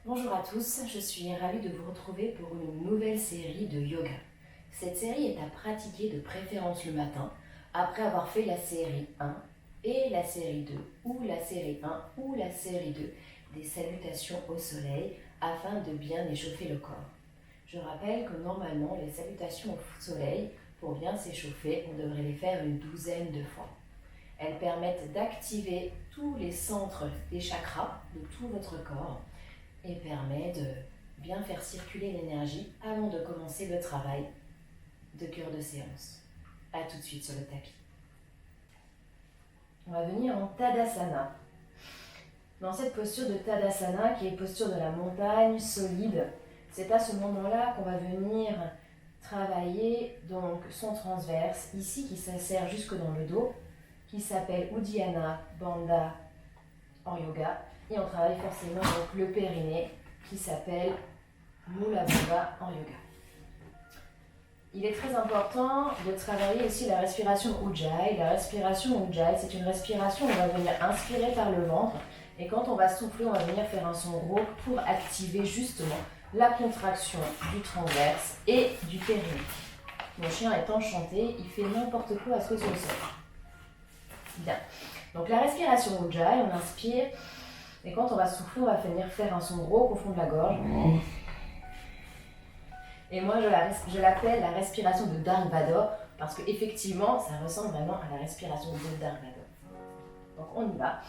Bonjour à tous, je suis ravie de vous retrouver pour une nouvelle série de yoga. Cette série est à pratiquer de préférence le matin, après avoir fait la série 1 et la série 2, ou la série 1 ou la série 2, des salutations au soleil, afin de bien échauffer le corps. Je rappelle que normalement, les salutations au soleil, pour bien s'échauffer, on devrait les faire une douzaine de fois. Elles permettent d'activer tous les centres des chakras de tout votre corps, et permet de bien faire circuler l'énergie avant de commencer le travail de cœur de séance. A tout de suite sur le tapis. On va venir en Tadasana. Dans cette posture de Tadasana, qui est posture de la montagne solide, c'est à ce moment-là qu'on va venir travailler donc son transverse, ici qui s'insère jusque dans le dos, qui s'appelle Uddiyana Bandha en yoga. Et on travaille forcément donc le périnée qui s'appelle Mula Bandha en yoga. Il est très important de travailler aussi la respiration Ujjayi. La respiration Ujjayi, c'est une respiration où on va venir inspirer par le ventre. Et quand on va souffler, on va venir faire un son rauque pour activer justement la contraction du transverse et du périnée. Mon chien est enchanté, il fait n'importe quoi à ce que sur le sol. Bien. Donc la respiration Ujjayi, on inspire. Et quand on va souffler, on va venir faire un son rauque au fond de la gorge. Et moi, je l'appelle la respiration de Dark Vador, parce qu'effectivement, ça ressemble vraiment à la respiration de Dark Vador. Donc on y va.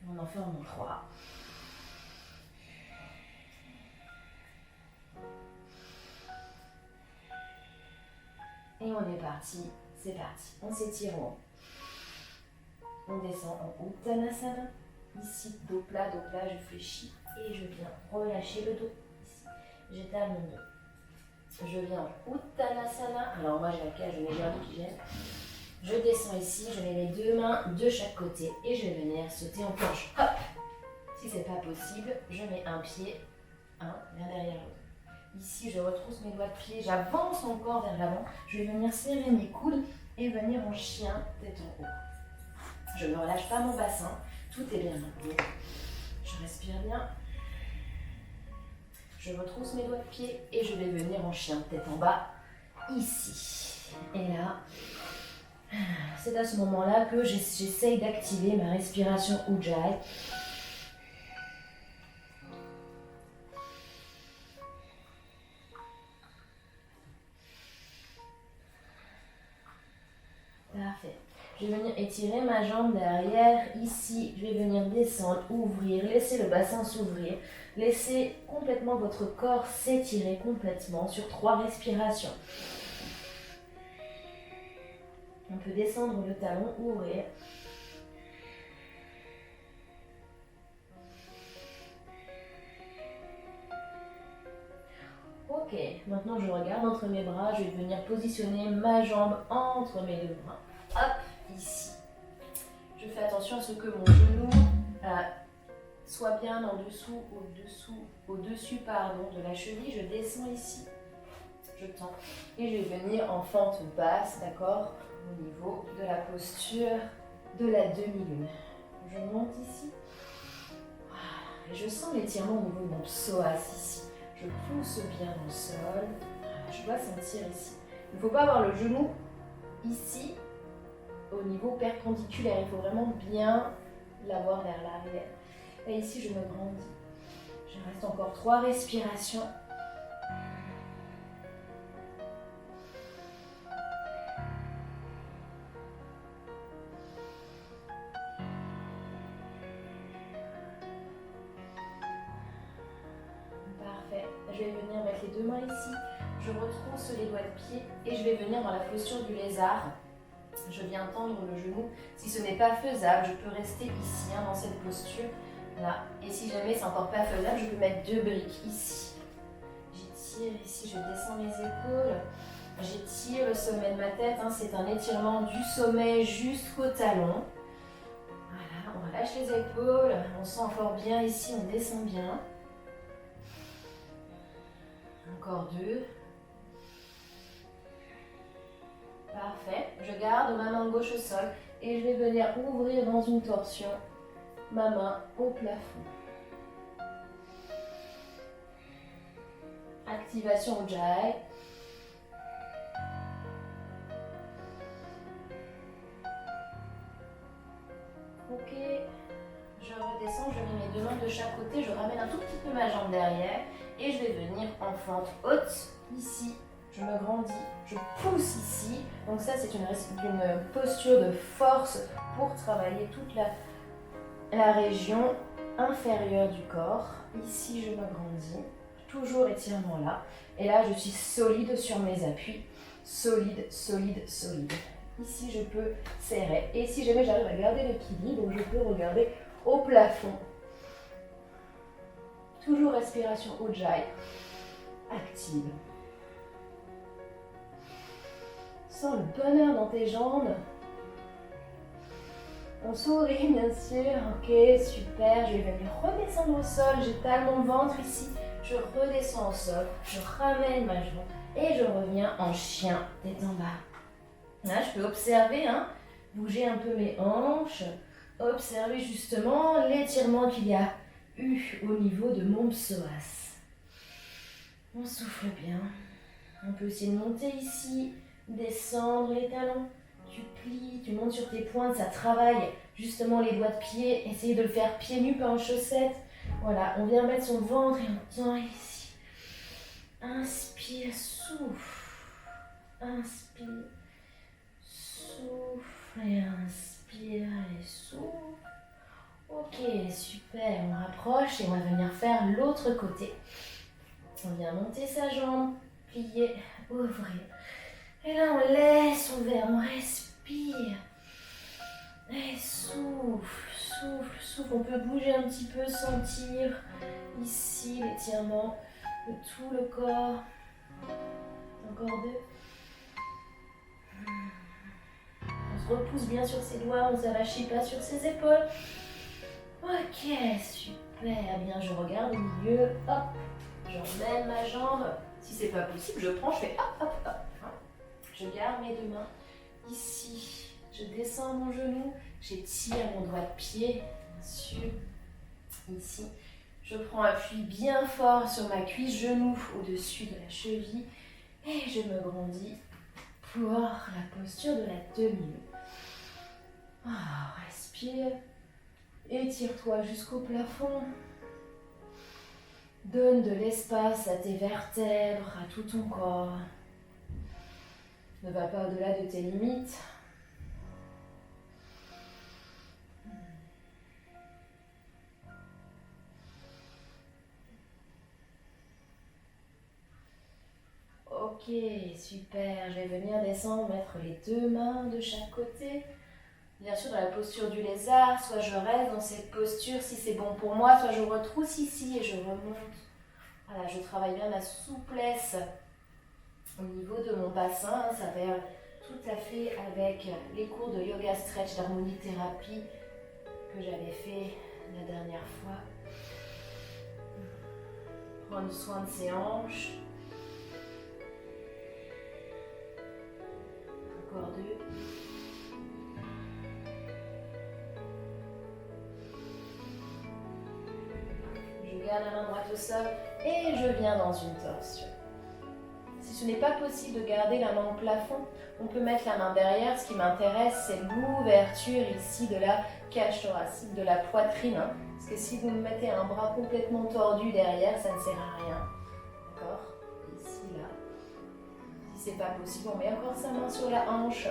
On en fait en 3. Et on est parti. C'est parti. On s'étire en haut. On descend en Uttanasana. Ici, dos plat, je fléchis et je viens relâcher le dos. Ici, j'étale mon dos. Je viens en Uttanasana. Alors moi j'ai la cage de mes jambes qui gêne. Je descends ici, je mets les deux mains de chaque côté et je vais venir sauter en planche. Hop! Si c'est pas possible, je mets un pied, l'un derrière l'autre. Ici, je retrousse mes doigts de pied, j'avance mon corps vers l'avant. Je vais venir serrer mes coudes et venir en chien, tête en haut. Je ne relâche pas mon bassin, tout est bien maintenu. Je respire bien. Je retrousse mes doigts de pied et je vais venir en chien, tête en bas, ici. Et là, c'est à ce moment-là que j'essaye d'activer ma respiration Ujjayi. Parfait. Je vais venir étirer ma jambe derrière, ici, je vais venir descendre, ouvrir, laisser le bassin s'ouvrir, laissez complètement votre corps s'étirer complètement sur 3 respirations. On peut descendre le talon, ouvrir. Ok, maintenant je regarde entre mes bras, je vais venir positionner ma jambe entre mes deux bras. Hop, ici. Je fais attention à ce que mon genou soit bien en dessous, au-dessus de la cheville. Je descends ici, je tends et je vais venir en fente basse, d'accord, au niveau de la posture de la demi-lune. Je monte ici. Voilà. Et je sens l'étirement au niveau de mon psoas ici. Je pousse bien dans le sol. Voilà, je dois sentir ici. Il ne faut pas avoir le genou ici au niveau perpendiculaire. Il faut vraiment bien l'avoir vers l'arrière. Et ici, je me grandis. Je reste encore 3 respirations. Parfait. Je vais venir mettre les 2 mains ici. Je retrousse les doigts de pied et je vais venir dans la posture du lézard. Je viens tendre le genou. Si ce n'est pas faisable, je peux rester ici, dans cette posture. Là. Et si jamais c'est encore pas faisable, je peux mettre 2 briques ici. J'étire ici, je descends mes épaules. J'étire le sommet de ma tête. C'est un étirement du sommet jusqu'au talon. Voilà, on relâche les épaules. On sent encore bien ici, on descend bien. Encore 2. Parfait. Je garde ma main gauche au sol et je vais venir ouvrir dans une torsion ma main au plafond. Activation Ujjayi. Ok, je redescends, je mets mes deux mains de chaque côté, je ramène un tout petit peu ma jambe derrière et je vais venir en fente haute, ici, je me grandis, je pousse ici. Donc ça c'est une posture de force pour travailler toute la région inférieure du corps. Ici je me grandis, toujours étirement là. Et là je suis solide sur mes appuis, solide, solide, solide. Ici, je peux serrer. Et si jamais j'arrive à garder l'équilibre, je peux regarder au plafond. Toujours respiration Ujjayi. Active. Sens le bonheur dans tes jambes. On sourit, bien sûr. Ok, super. Je vais venir redescendre au sol. J'étale mon ventre ici. Je redescends au sol. Je ramène ma jambe. Et je reviens en chien, tête en bas. Là, je peux observer, bouger un peu mes hanches, observer justement l'étirement qu'il y a eu au niveau de mon psoas. On souffle bien. On peut essayer de monter ici, descendre les talons. Tu plies, tu montes sur tes pointes, ça travaille justement les doigts de pied. Essayez de le faire pieds nus, pas en chaussettes. Voilà, on vient mettre son ventre et on tend ici. Inspire, souffle. Inspire. Souffle et inspire et souffle. Ok, super. On rapproche et on va venir faire l'autre côté. On vient monter sa jambe, plier, ouvrir. Et là, on laisse ouvert, on respire. Et souffle, souffle, souffle. On peut bouger un petit peu, sentir ici l'étirement de tout le corps. Encore deux. On se repousse bien sur ses doigts, on ne s'avachit pas sur ses épaules. Ok, super. Bien, je regarde au milieu. Hop, j'emmène ma jambe. Si c'est pas possible, je prends, je fais hop, hop, hop. Je garde mes deux mains ici. Je descends mon genou. J'étire mon doigt de pied, bien sûr. Ici. Je prends appui bien fort sur ma cuisse, genou au-dessus de la cheville. Et je me grandis pour la posture de la demi-lune. Respire. Étire-toi jusqu'au plafond. Donne de l'espace à tes vertèbres, à tout ton corps. Ne va pas au-delà de tes limites. Ok, super. Je vais venir descendre, mettre les deux mains de chaque côté. Bien sûr, dans la posture du lézard, soit je reste dans cette posture si c'est bon pour moi, soit je retrousse ici et je remonte. Voilà, je travaille bien ma souplesse au niveau de mon bassin. Ça va tout à fait avec les cours de yoga stretch d'harmonie-thérapie que j'avais fait la dernière fois. Prendre soin de ses hanches. Encore deux. Je garde la main droite au sol et je viens dans une torsion. Si ce n'est pas possible de garder la main au plafond, on peut mettre la main derrière. Ce qui m'intéresse, c'est l'ouverture ici de la cage thoracique, de la poitrine. Parce que si vous me mettez un bras complètement tordu derrière, ça ne sert à rien. D'accord ? Ici, là. Si c'est pas possible, on met encore sa main sur la hanche.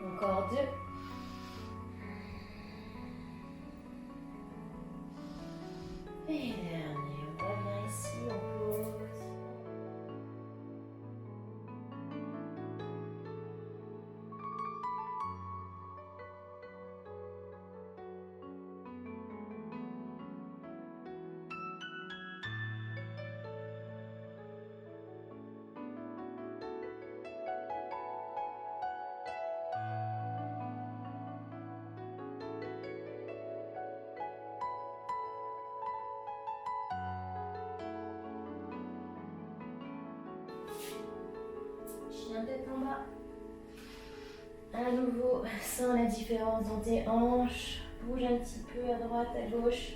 Encore deux. Et dernier, on revient ici, on pose. Chien tête en bas. À nouveau, sens la différence dans tes hanches. Bouge un petit peu à droite, à gauche.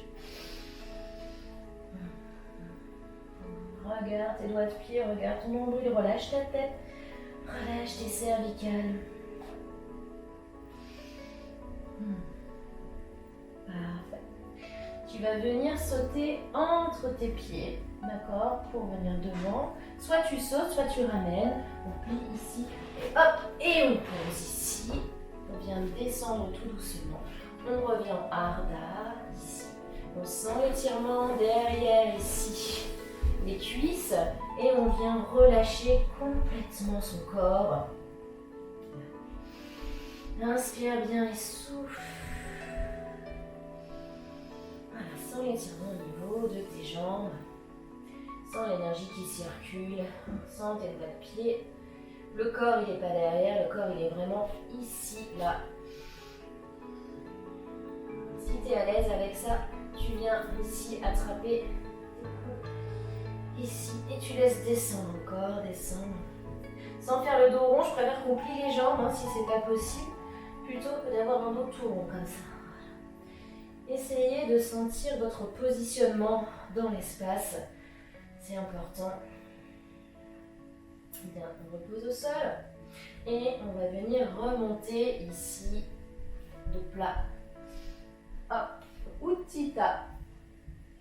Regarde tes doigts de pied, regarde ton nombril, relâche ta tête. Relâche tes cervicales. Parfait. Tu vas venir sauter entre tes pieds, d'accord, pour venir devant. Soit tu sautes, soit tu ramènes. On plie ici, et hop, et on pose ici. On vient descendre tout doucement. On revient en Ardha, ici. On sent l'étirement derrière, ici, les cuisses. Et on vient relâcher complètement son corps. Inspire bien et souffle. Voilà, sens l'étirement au niveau de tes jambes. Sens l'énergie qui circule. Sens tes doigts de pied. Le corps, il n'est pas derrière. Le corps, il est vraiment ici, là. Si tu es à l'aise avec ça, tu viens ici attraper tes coudes. Ici. Et tu laisses descendre encore, descendre. Sans faire le dos rond, je préfère qu'on plie les jambes, hein, si c'est pas possible, plutôt que d'avoir un dos tout rond comme ça. Essayez de sentir votre positionnement dans l'espace. C'est important. Bien, on repose au sol. Et on va venir remonter ici, de plat. Hop, Utthita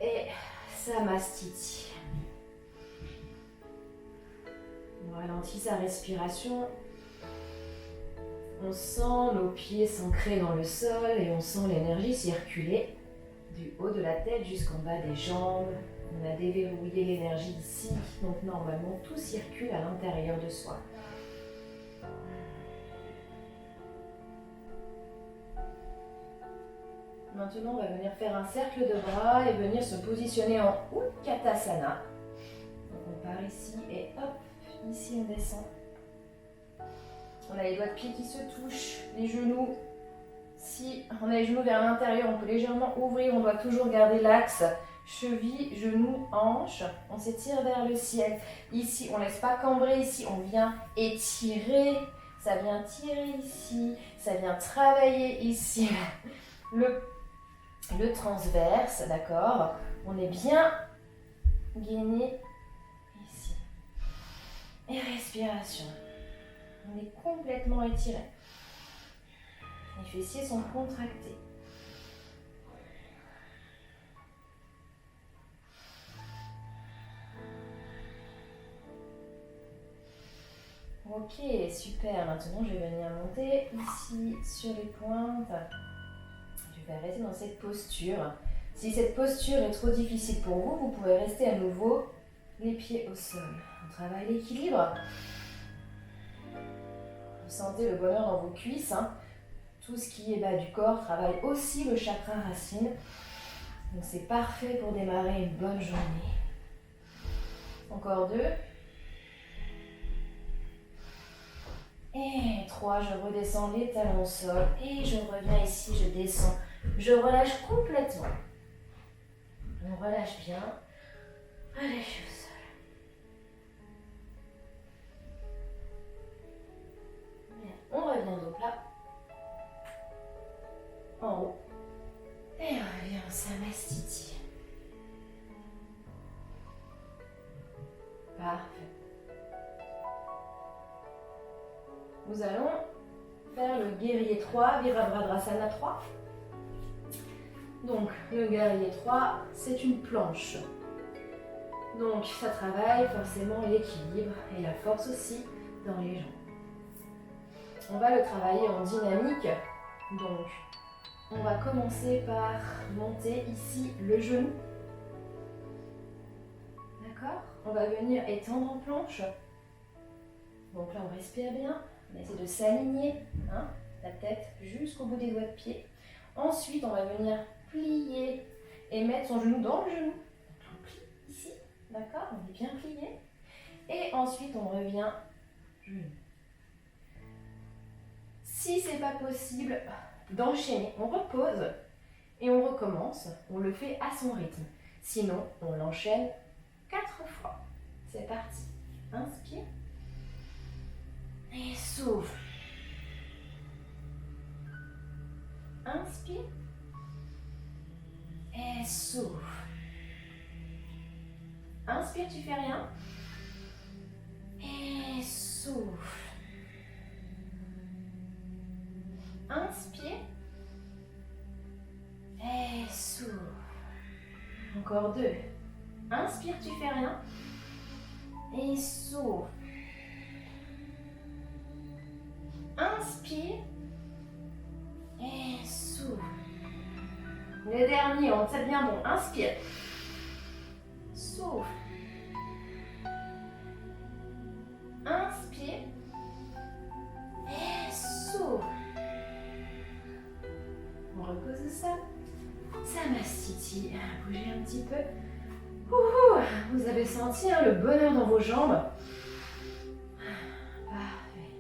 et Samastiti. On ralentit sa respiration. On sent nos pieds s'ancrer dans le sol et on sent l'énergie circuler du haut de la tête jusqu'en bas des jambes. On a déverrouillé l'énergie ici, donc normalement tout circule à l'intérieur de soi. Maintenant, on va venir faire un cercle de bras et venir se positionner en Utkatasana. Donc on part ici et hop, ici on descend. On a les doigts de pied qui se touchent, les genoux. Si on a les genoux vers l'intérieur, on peut légèrement ouvrir. On doit toujours garder l'axe cheville, genoux, hanche. On s'étire vers le ciel. Ici, on ne laisse pas cambrer. Ici, on vient étirer. Ça vient tirer ici. Ça vient travailler ici. Le transverse, d'accord. On est bien gainé ici. Et respiration. On est complètement étiré. Les fessiers sont contractés. Ok, super. Maintenant, je vais venir monter ici sur les pointes. Je vais rester dans cette posture. Si cette posture est trop difficile pour vous, vous pouvez rester à nouveau les pieds au sol. On travaille l'équilibre. Vous sentez le bonheur dans vos cuisses. Hein. Tout ce qui est bas du corps travaille aussi le chakra racine. Donc c'est parfait pour démarrer une bonne journée. Encore 2. Et 3, je redescends les talons au sol. Et je reviens ici, je descends. Je relâche complètement. On relâche bien. Relâche au sol. Bien. On revient au plat. En haut. Et on revient au Samastiti. Parfait. Nous allons faire le guerrier 3, Virabhadrasana 3. Donc, le guerrier 3, c'est une planche. Donc, ça travaille forcément l'équilibre et la force aussi dans les jambes. On va le travailler en dynamique. Donc, on va commencer par monter ici le genou. D'accord? On va venir étendre en planche. Donc là, on respire bien. On essaie de s'aligner, hein, la tête jusqu'au bout des doigts de pied. Ensuite, on va venir plier et mettre son genou dans le genou. Donc on plie ici, d'accord? On est bien plié. Et ensuite, on revient genou. Si ce n'est pas possible d'enchaîner, on repose et on recommence. On le fait à son rythme. Sinon, on l'enchaîne 4 fois. C'est parti. Inspire. Et souffle. Inspire. Et souffle. Inspire, tu fais rien. Et souffle. Inspire. Et souffle. Encore 2. Inspire, tu fais rien. Et souffle. Inspire. Et souffle. Le dernier, on tient bien bon. Inspire. Souffle. Inspire. Et souffle. On repose au sol. Samastiti. Bougez un petit peu. Vous avez senti le bonheur dans vos jambes. Parfait.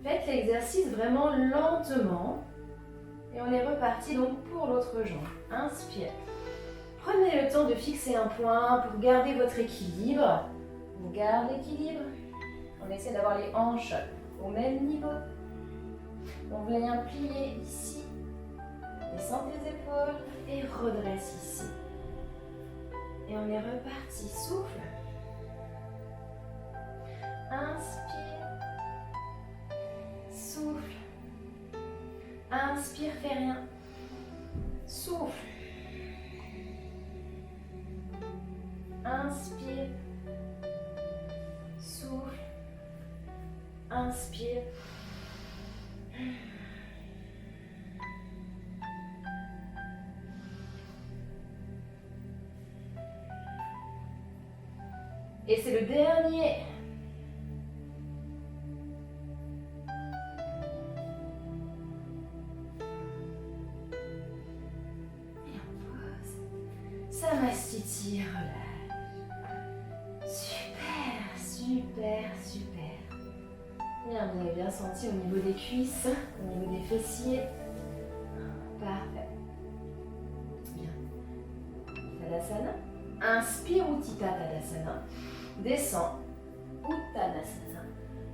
Faites l'exercice vraiment lentement. Et on est reparti donc pour l'autre jambe. Inspire. Prenez le temps de fixer un point pour garder votre équilibre. On garde l'équilibre. On essaie d'avoir les hanches au même niveau. On vient plier ici. Descends les épaules et redresse ici. Et on est reparti. Souffle. Inspire. Souffle. Inspire, fais rien. Souffle. Inspire. Souffle. Inspire. Et c'est le dernier. Et on pose. Samastiti, relâche. Super, super, super. Bien, vous avez bien senti au niveau des cuisses, au niveau des fessiers. Parfait. Bien. Tadasana. Inspire Utthita Tadasana. Descends. Uttanasana.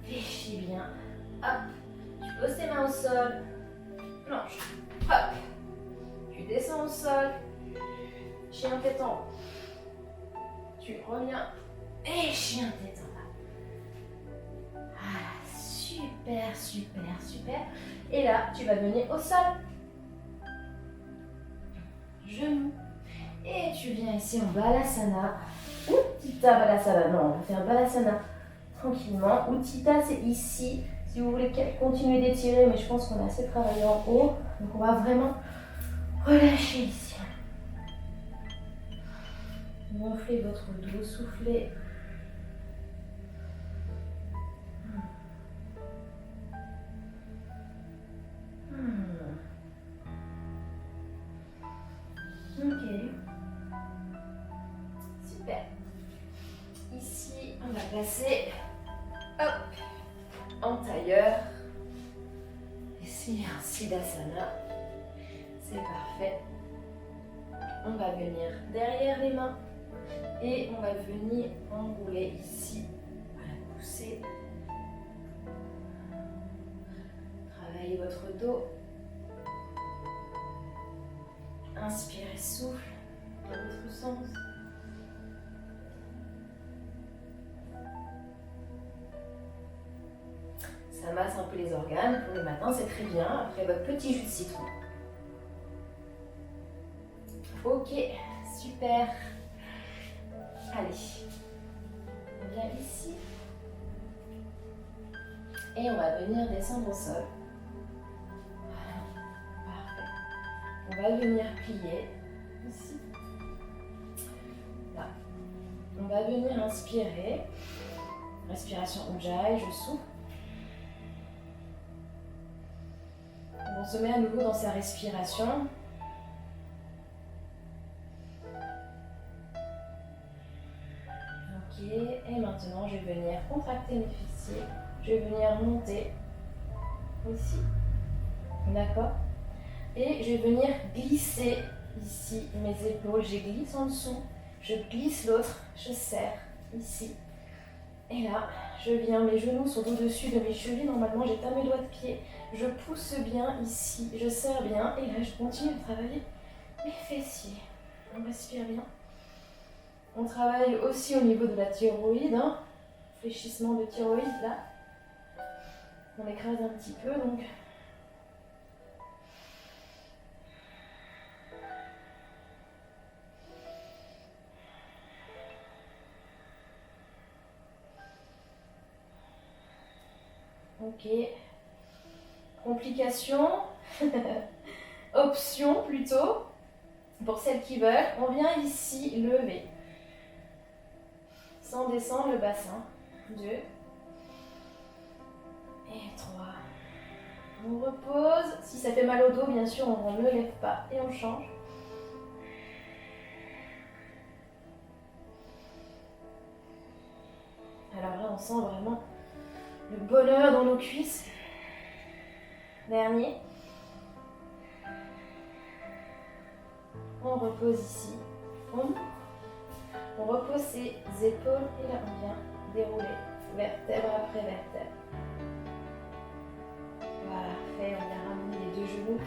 Fléchis bien. Hop. Tu poses tes mains au sol. Planche. Hop. Tu descends au sol. Chien tête en haut. Tu reviens. Et chien tête en bas. Ah, super, super, super. Et là, tu vas venir au sol. Genoux. Et tu viens ici en Balasana. Utthita Balasana. Non, on va faire Balasana tranquillement. Utthita, c'est ici. Si vous voulez continuer d'étirer, mais je pense qu'on a assez travaillé en haut. Donc on va vraiment relâcher ici. Gonflez votre dos, soufflez. Ok. Super. Ici, on va passer en tailleur. Ici, un Siddhasana. C'est parfait. On va venir derrière les mains et on va venir enrouler ici. Voilà, pousser. Travaillez votre dos. Inspirez, souffle dans l'autre sens. Ça masse un peu les organes pour le matin, c'est très bien. Après votre petit jus de citron. Ok, super. Allez, on vient ici. Et on va venir descendre au sol. On va venir plier ici. Là. On va venir inspirer. Respiration Ujjayi, je souffle. On se met à nouveau dans sa respiration. Ok, et maintenant je vais venir contracter mes fessiers. Je vais venir monter ici. D'accord ? Et je vais venir glisser ici mes épaules. Je glisse en dessous, je glisse l'autre, je serre ici. Et là, je viens, mes genoux sont au-dessus de mes chevilles. Normalement, j'étends mes doigts de pied. Je pousse bien ici, je serre bien. Et là, je continue de travailler mes fessiers. On respire bien. On travaille aussi au niveau de la thyroïde. Fléchissement de thyroïde, là. On écrase un petit peu, donc... Ok. Complications. Option plutôt. Pour celles qui veulent, on vient ici lever. Sans descendre le bassin. 2. Et 3. On repose. Si ça fait mal au dos, bien sûr, on ne lève pas et on change. Alors là, on sent vraiment le bonheur dans nos cuisses. Dernier. On repose ici. On repose ses épaules et là, on vient dérouler vertèbre après vertèbre. Parfait, on vient ramener les deux genoux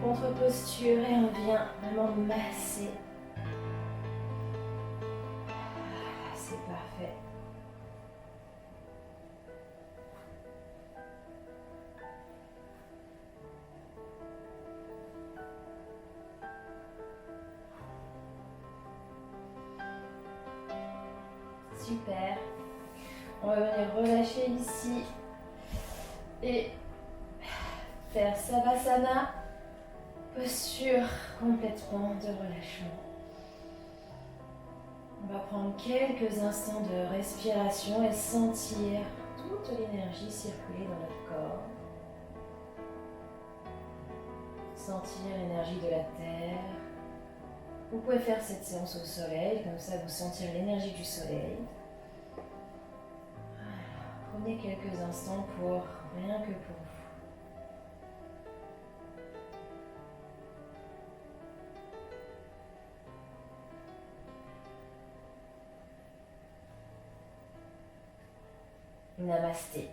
contre posture et on vient vraiment masser. C'est parfait. Super. On va venir relâcher ici et faire Savasana, posture complètement de relâchement. On va prendre quelques instants de respiration et sentir toute l'énergie circuler dans notre corps. Sentir l'énergie de la terre. Vous pouvez faire cette séance au soleil, comme ça vous sentirez l'énergie du soleil. Prenez quelques instants pour rien que pour vous. Namasté.